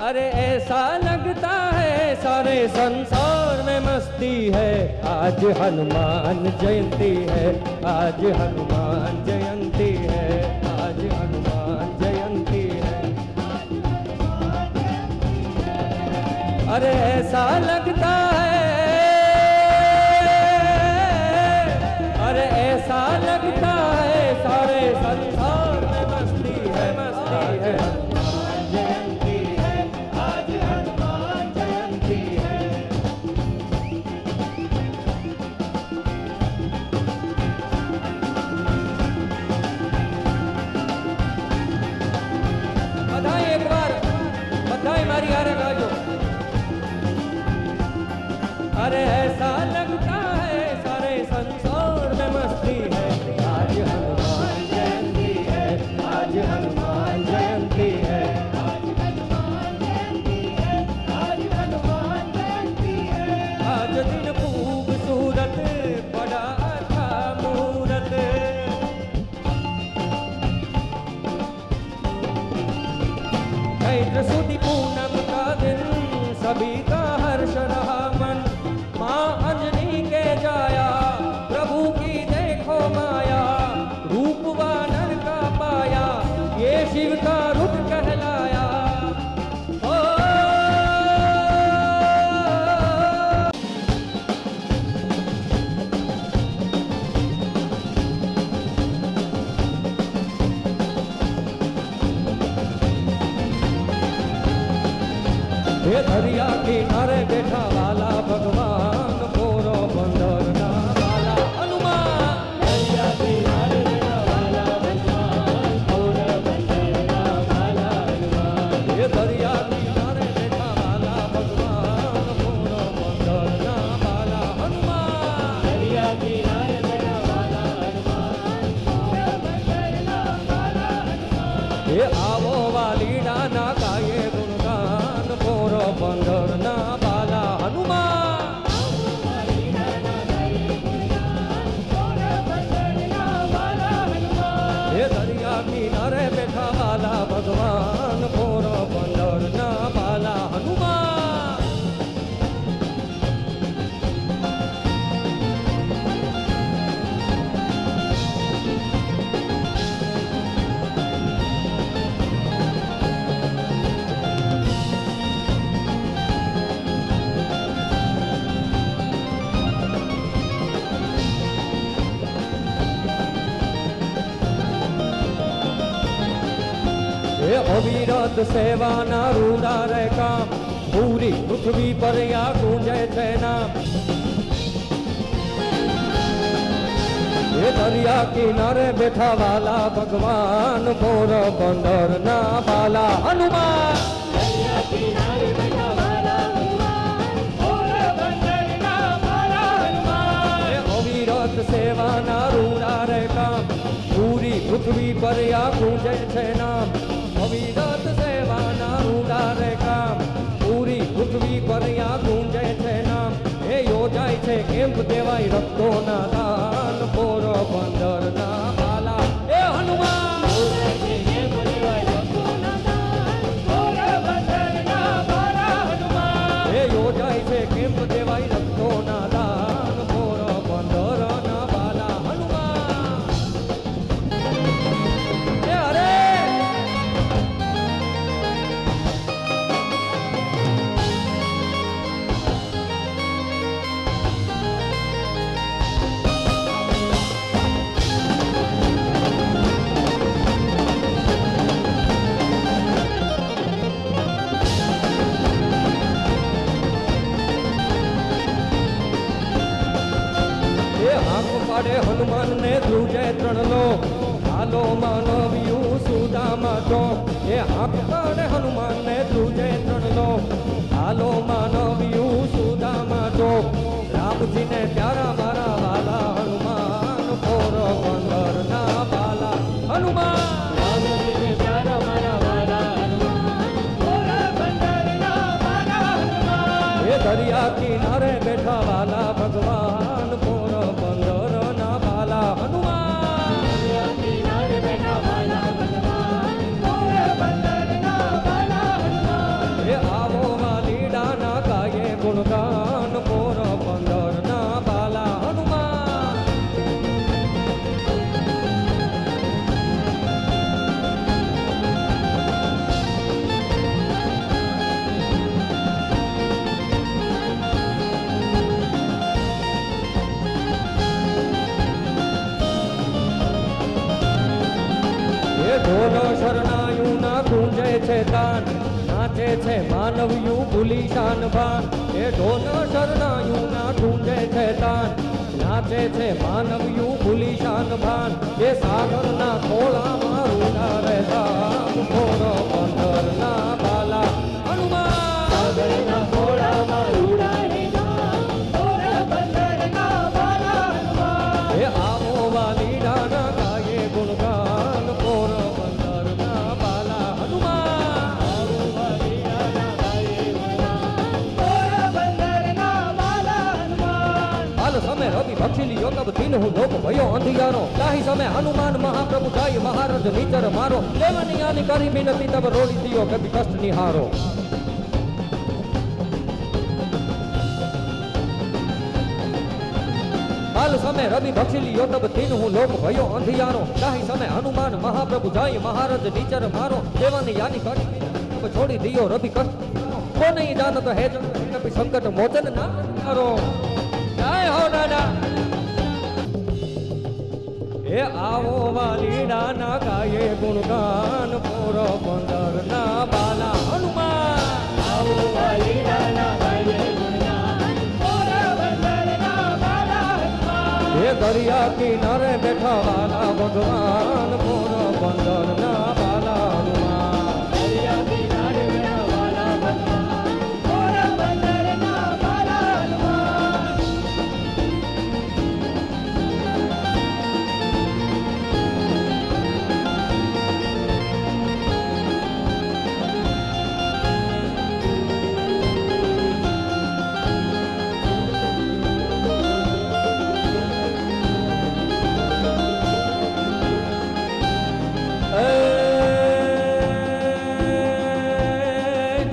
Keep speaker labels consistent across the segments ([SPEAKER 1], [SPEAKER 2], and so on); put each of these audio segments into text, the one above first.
[SPEAKER 1] अरे ऐसा लगता है सारे संसार में मस्ती है। आज हनुमान जयंती है, आज हनुमान जयंती है, आज हनुमान जयंती है। अरे ऐसा लगता है, अरे ऐसा लगता है सारे संसार में मस्ती है, मस्ती है। मारी हारे गाजो। अरे ऐसा लगता है सारे संसार में मस्ती है। आज हनुमान जयंती है, आज हनुमान जयंती है, आज हनुमान जयंती है, आज हनुमान जयंती है। आज दिन खूबसूरत बड़ा अच्छा मुहूर्त, चैत्र सुदी पूनम का दिन सभी का हर्ष रहा मन। माँ अंजनी के जाया प्रभु की देखो माया, रूप वानर का पाया ये शिव का रूप कहलाया। ये दरिया किनारे बैठा वाला भगवान मोरो बंदर ना वाला हनुमान। दरिया किनारे बैठा वाला भगवान मोरो बंदर ना वाला हनुमान। ये दरिया किनारे बैठा वाला भगवान मोरो बंदर ना वाला हनुमान। दरिया किनारे बैठा वाला हनुमान मोरो बंदर ना वाला हनुमान। ये आवो वाली डाना का ये गुणगान मोरो बंदर ना वाला हनुमान। ये दरिया किनारे बैठा वाला भगवान मोरो बंदर ना वाला हनुमान। अविरत सेवा ना रूदा रे काम, पूरी पृथ्वी पर या गूंजे थे नाम। ये दरिया किनारे बैठा वाला भगवान मोरो बंदर ना वाला हनुमान। दरिया किनारे बैठा वाला भगवान मोरो बंदर ना वाला हनुमान। अविरत सेवा ना रूदा रे काम, पूरी पृथ्वी पर या गूंजे थे नाम। अविरत सेवा ना रूदा रे काम, पूरी पृथ्वी पर या गूंजे છે નામ। એ યોજાય છે કેમ્પ દેવાય રક્તો ના દાન મોરો બંદર ના વાલા એ હનુમાન। કેમ્પ દેવાય રક્તો ના દાન મોરો બંદર ના વાલા હનુમાન। એ યોજાય છે કેમ્પ દેવાય રક્તો ના દાન મોરો બંદર ના વાલા હનુમાન। એ અરે પાડે હનુમાન ને ધ્રુજે ત્રણલો, હાલો માનવ્યુ સુદામા તો। એ હાથ પાડે હનુમાન ને ધ્રુજે ત્રણલો, હાલો માનવ્યુ સુદામા તો। રામજી ને પ્યારા મારા વાલા હનુમાન મોરો બંદર ના વાલા હનુમાન। રામજી ને પ્યારા મારા વાલા હનુમાન મોરો બંદર ના વાલા હનુમાન। એ દરિયા કિનારે બેઠા વાલા ભગવાન મોરો બંદર ના વાલા હનુમાન। દરિયા કિનારે બેઠા વાલા ભગવાન મોરો બંદર ના વાલા હનુમાન। એ તાન નાચે છે માનવ્યું ભૂલી શાન ભાન એ ઢોન શરણાયું ના ઢૂંઢે છે તાન નાચે છે માનવ્યું ભૂલી શાન ભાન એ સાગરના ખોળામાં રૂડા રહેતા ખોરો પંદર ના બાલા હનુમાન સાગરના ખોળામાં રૂડા આવો વાલીડા ના ગાયે ગુણગાન પોર બંદર ના બાલા હનુમાન આવો વાલીડા ના ગાયે ગુણગાન પોર બંદર ના બાલા હનુમાન હાલ સમય રવિ ભક્ષિલી યોગબ દિન હું લોક ભયો અંધિયારો તાહી સમય હનુમાન મહાપ્રભુ જાય મહારાજ નીચર મારો લેવાની આની કરી વિનતી તબ રોડી દિયો કભી કષ્ટ નિહારો હાલ સમય રવિ ભક્ષિલી યોતબ તીન હું લોક ભયો અંધિયારો તાહી સમય હનુમાન મહાપ્રભુ જાય મહારાજ નીચર મારો દેવાની યાની કરી છોડી દિયો રવિ કષ્ટ કો નહીં જાનત હે જન કભી સંકટ મોચન ના કરો જય હો દાદા એ આવો વાલીડા ના ગાયે ગુણગાન પોરો બંદર ના બાલા હનુમાન આવો વાલીડા ના ગાયે દરિયા કિનારે બેઠા વાલા ભગવાન પોર બંદર ના બાલા હનુમાન દરિયા કિનારે બેઠા વાલા ભગવાન પોર બંદર ના બાલા હનુમાન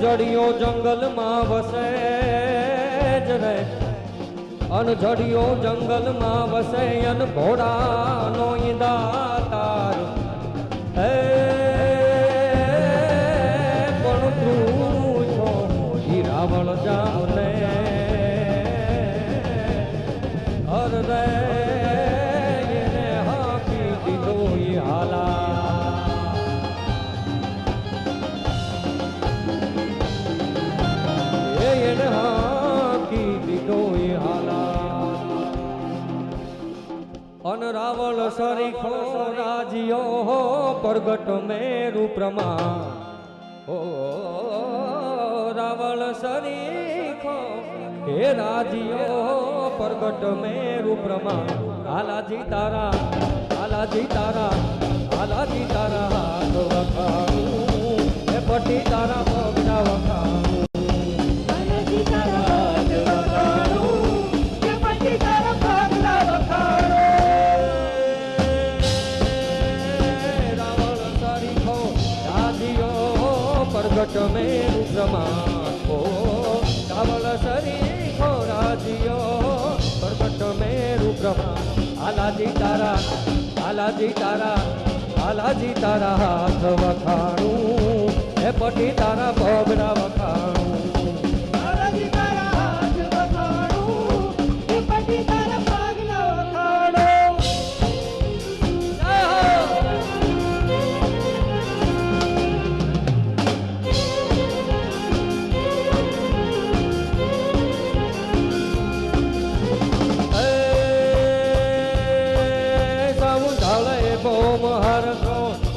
[SPEAKER 1] જડિયો જંગલમાં વસે જ રે અનજડિયો જંગલમાં વસે અન ઘોડાનો દાતાર હે પણ તું છો ઈ રાવણ જામને હરદે એને હાકી દીધો ઈ હાલા અન રાવણ સરીખો રાજીઓ પ્રગટ મેરુ પ્રમાણ ઓ રાવણ સરીખો હે રાજીઓ પ્રગટ મેરુ પ્રમાણ હાલાજી તારા હાલાજી તારા હાલાજી તારા હાથ વખાણું હે પટી તારા પગના વખાણું હાલાજી તારા હાથ વખાણું હે પટી તારા પગના વખાણું પ્રગટ મેરુ પ્રમાણ ઓ રાવણ સરીખો રાજીઓ પ્રગટ મેરુ પ્રમાણ હાલાજી તારા હાલાજી તારા હાલાજી તારા હાથ વખાણું હે પટી તારા પગના વખાણું હાલાજી તારા હાથ વખાણું હે પટી તારા પગના વખાણું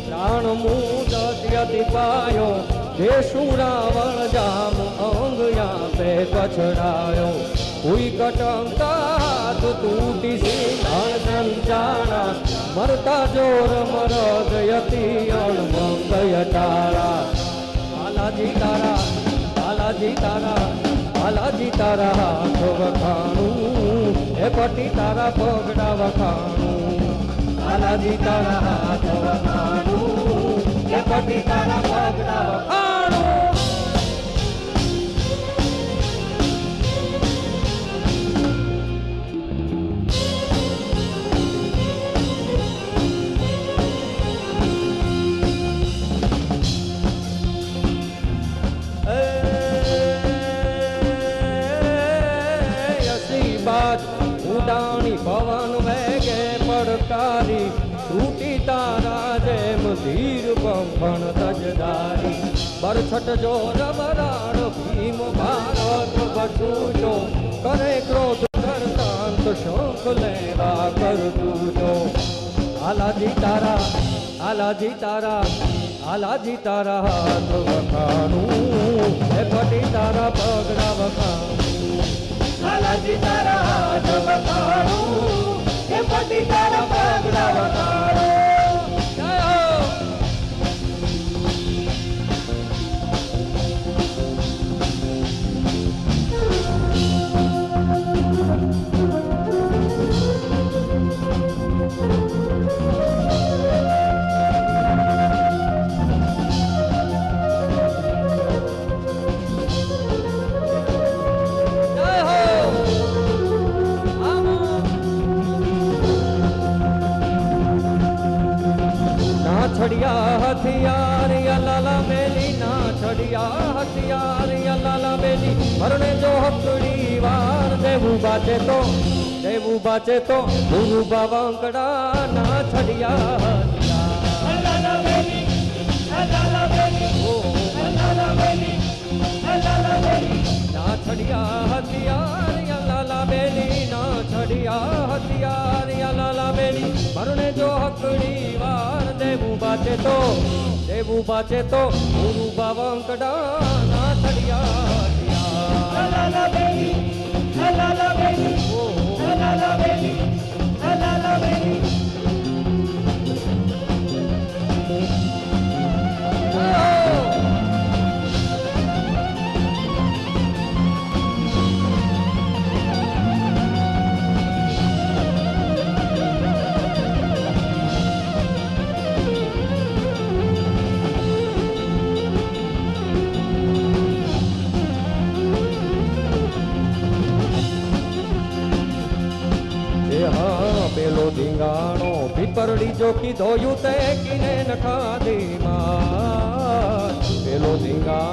[SPEAKER 1] પ્રાણ મુદત્યતિ પાયો દેશુ રાવણ જામ અંગ યાપે કછડાયો કોઈ કટંકા તૂટી સિંહણ સંચાણા મરતા જોર મરદ યતી અણમંગય તારા હાલાજી તારા હાલાજી તારા હાલાજી તારા હાથ વખાણું હે પટી તારા પગડા વખાણું હાલાજી તારા હાથ વખાણું હે પટી તારા પગડા વખાણું ઉડાણી પવન વેગે પડકારી તૂટી તારા જેમ ધીર પંખણ તજદારી બરછટ જો રબરાડ ભીમ ભારત બચુજો કરે ક્રોધ કરતાંત શોક લેવા કરતું જો આલાજી તારા આલાજી તારા આલાજી તારા હાથ વખાણું એ ફટી તારા પગડા વખાણું આલાજી તારા હાથ વખાણું એ ફટી તારા પગડા વખાણું જય હો છડિયા હથિયાર લાલા બેલી ના છડિયા હથિયાર લાલા બેલી મરણે જો હકડી વાર દેવું બાચે તો ગુરુ બાવાંકડા ના છડિયા હથિયાર લાલા બેલી લાલા બેલી ઓ લાલા બેલી ના છડિયા હથિયાર લાલા બેલી ના છડિયા હથિયાર લાલા બેલી મરણે જો હકડી વાર દેવું બાચે તો ગુરુ બાવાંકડા ના છડિયા લાલા બેલી લાલા બેલી ઓ લાલા બેલી લાલા બેલી પેલો ધીંગાણો પીપરડી જો કીધોયું તે કિને નખાદી માં પેલો ધીંગાણો